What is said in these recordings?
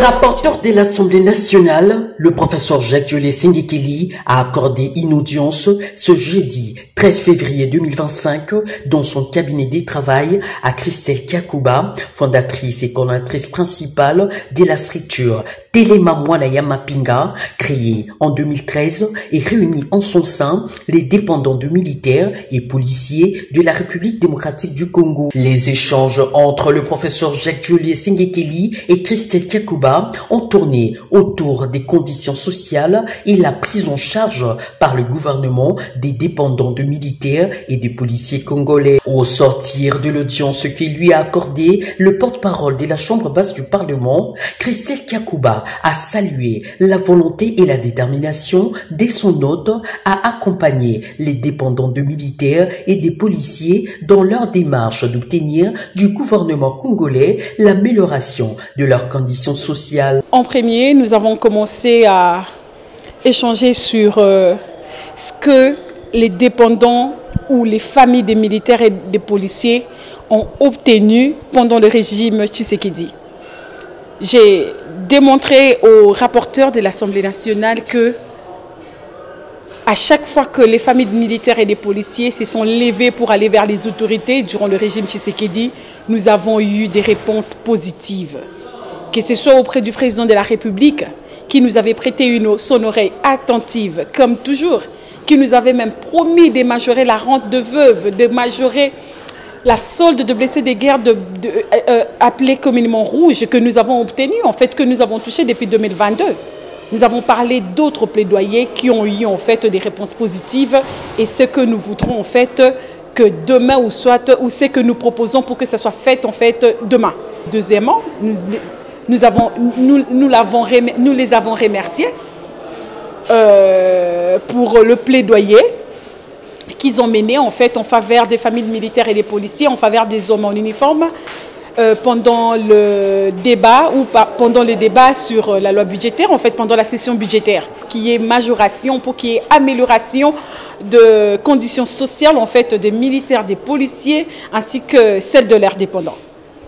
rapporteur de l'Assemblée nationale, le professeur Jacques-Julié Sengekeli, a accordé une audience ce jeudi 13 février 2025 dans son cabinet de travail à Christelle Kiakouba, fondatrice et coordinatrice principale de la structure Telema Mwanaya Mapinga, créée en 2013 et réunit en son sein les dépendants de militaires et policiers de la République démocratique du Congo. Les échanges entre le professeur Jacques-Julié Sengekeli et Christelle Kiakouba ont tourné autour des conditions sociales et la prise en charge par le gouvernement des dépendants de militaires et des policiers congolais. Au sortir de l'audience que lui a accordée le porte-parole de la Chambre basse du Parlement, Christelle Kiakouba a salué la volonté et la détermination de son hôte à accompagner les dépendants de militaires et des policiers dans leur démarche d'obtenir du gouvernement congolais l'amélioration de leurs conditions sociales. En premier, nous avons commencé à échanger sur ce que les dépendants ou les familles des militaires et des policiers ont obtenu pendant le régime Tshisekedi. J'ai démontré au rapporteur de l'Assemblée nationale que à chaque fois que les familles de militaires et des policiers se sont levées pour aller vers les autorités durant le régime Tshisekedi, nous avons eu des réponses positives. Que ce soit auprès du président de la République, qui nous avait prêté son oreille attentive, comme toujours, qui nous avait même promis de majorer la rente de veuve, de majorer la solde de blessés de guerre appelée communément rouge, que nous avons obtenu, en fait, que nous avons touché depuis 2022. Nous avons parlé d'autres plaidoyers qui ont eu en fait des réponses positives et ce que nous voudrons en fait que demain ou ce que nous proposons pour que ça soit fait en fait demain. Deuxièmement, nous les avons remerciés pour le plaidoyer qu'ils ont mené en fait en faveur des familles militaires et des policiers, en faveur des hommes en uniforme pendant le débat pendant les débats sur la loi budgétaire, en fait pendant la session budgétaire, qui est majoration pour qu'il y ait amélioration de conditions sociales en fait des militaires, des policiers ainsi que celles de leurs dépendants.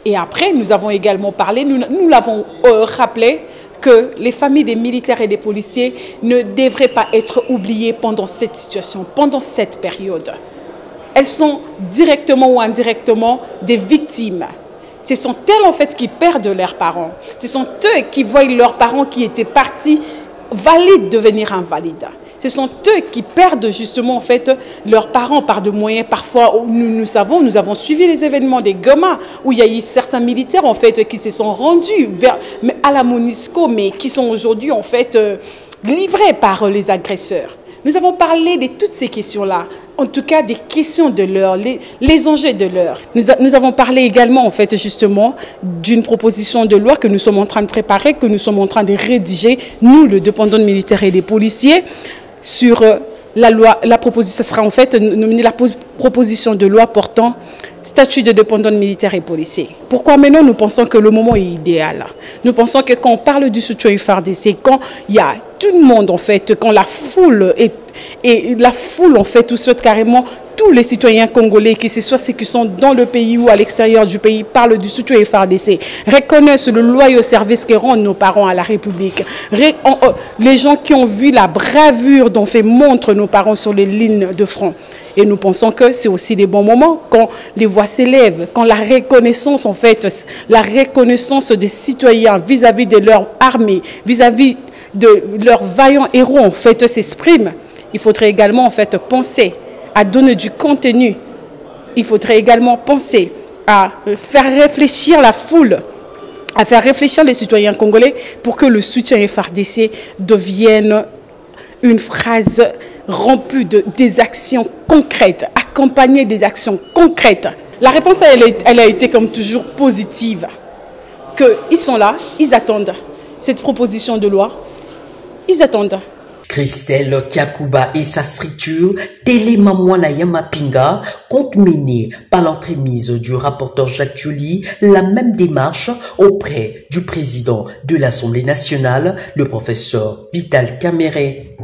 Et après, nous avons également parlé, nous l'avons rappelé, que les familles des militaires et des policiers ne devraient pas être oubliées pendant cette situation, pendant cette période. Elles sont directement ou indirectement des victimes. Ce sont elles en fait qui perdent leurs parents. Ce sont eux qui voient leurs parents qui étaient partis valides devenir invalides. Ce sont eux qui perdent justement en fait leurs parents par de moyens. Parfois, nous avons suivi les événements des Goma où il y a eu certains militaires en fait qui se sont rendus à la MONUSCO, mais qui sont aujourd'hui en fait livrés par les agresseurs. Nous avons parlé de toutes ces questions-là, en tout cas des questions de l'heure, les enjeux de l'heure. Nous avons parlé également en fait justement d'une proposition de loi que nous sommes en train de préparer, que nous sommes en train de rédiger, nous, le dépendant de militaires et des policiers, sur la proposition, ça sera en fait la proposition de loi portant statut de dépendant de militaires et policiers. Pourquoi maintenant nous pensons que le moment est idéal? Nous pensons que quand on parle du soutien FARDC, quand il y a tout le monde en fait, quand la foule en fait, tout souhaite carrément tous les citoyens congolais, que ce soit ceux qui sont dans le pays ou à l'extérieur du pays, parlent du soutien FARDC, reconnaissent le loyal service que rendent nos parents à la République. Les gens qui ont vu la bravure dont fait montre nos parents sur les lignes de front. Et nous pensons que c'est aussi des bons moments quand les voix s'élèvent, quand la reconnaissance en fait, la reconnaissance des citoyens vis-à-vis de leur armée, vis-à-vis de leurs vaillants héros en fait s'exprime. Il faudrait également en fait penser à donner du contenu. Il faudrait également penser à faire réfléchir la foule, à faire réfléchir les citoyens congolais pour que le soutien FARDC devienne une phrase remplie des actions concrètes, accompagnée des actions concrètes. La réponse, elle a été comme toujours positive. Qu'ils sont là, ils attendent cette proposition de loi, ils attendent. Christelle Kiakouba et sa structure Telema Mwanaya Mapinga compte mener par l'entremise du rapporteur Jacques-Julié la même démarche auprès du président de l'Assemblée nationale, le professeur Vital Kamerhe.